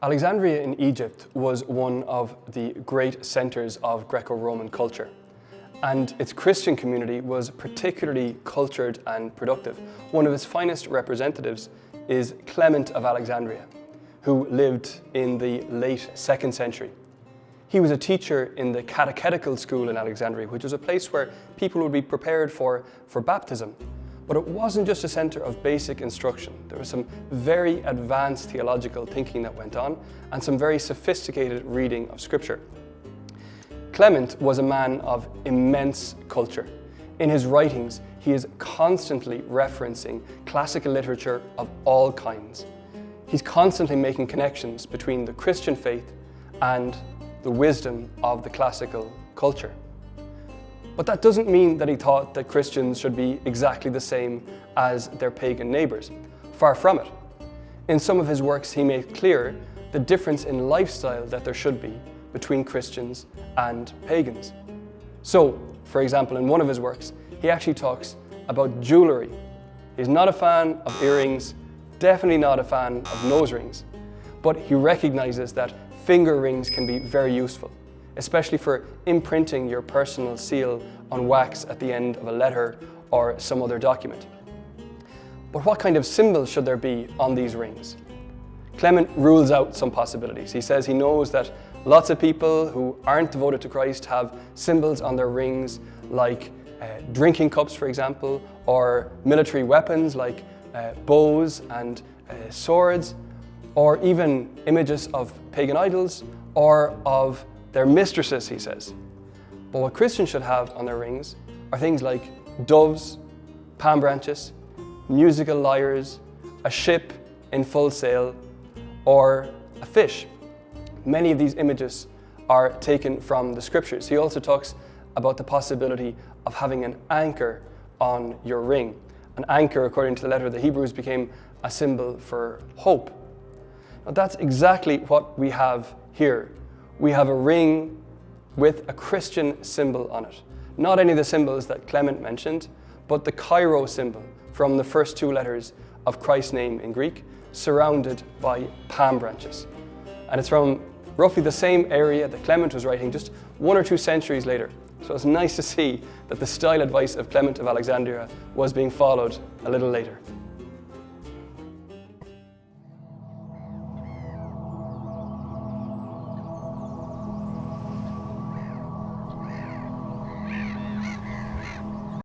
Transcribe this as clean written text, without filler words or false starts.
Alexandria in Egypt was one of the great centers of Greco-Roman culture, and its Christian community was particularly cultured and productive. One of its finest representatives is Clement of Alexandria, who lived in the late 2nd century. He was a teacher in the catechetical school in Alexandria, which was a place where people would be prepared for baptism. But it wasn't just a center of basic instruction. There was some very advanced theological thinking that went on and some very sophisticated reading of scripture. Clement was a man of immense culture. In his writings, he is constantly referencing classical literature of all kinds. He's constantly making connections between the Christian faith and the wisdom of the classical culture. But that doesn't mean that he thought that Christians should be exactly the same as their pagan neighbours. Far from it. In some of his works, he made clear the difference in lifestyle that there should be between Christians and pagans. So, for example, in one of his works, he actually talks about jewellery. He's not a fan of earrings, definitely not a fan of nose rings, but he recognises that finger rings can be very useful, especially for imprinting your personal seal on wax at the end of a letter or some other document. But what kind of symbols should there be on these rings? Clement rules out some possibilities. He says he knows that lots of people who aren't devoted to Christ have symbols on their rings like drinking cups, for example, or military weapons like bows and swords, or even images of pagan idols or of their mistresses, he says. But what Christians should have on their rings are things like doves, palm branches, musical lyres, a ship in full sail, or a fish. Many of these images are taken from the scriptures. He also talks about the possibility of having an anchor on your ring. An anchor, according to the letter of the Hebrews, became a symbol for hope. Now that's exactly what we have here. We have a ring with a Christian symbol on it. Not any of the symbols that Clement mentioned, but the Chi-Rho symbol from the first 2 letters of Christ's name in Greek, surrounded by palm branches. And it's from roughly the same area that Clement was writing just 1 or 2 centuries later. So it's nice to see that the style advice of Clement of Alexandria was being followed a little later.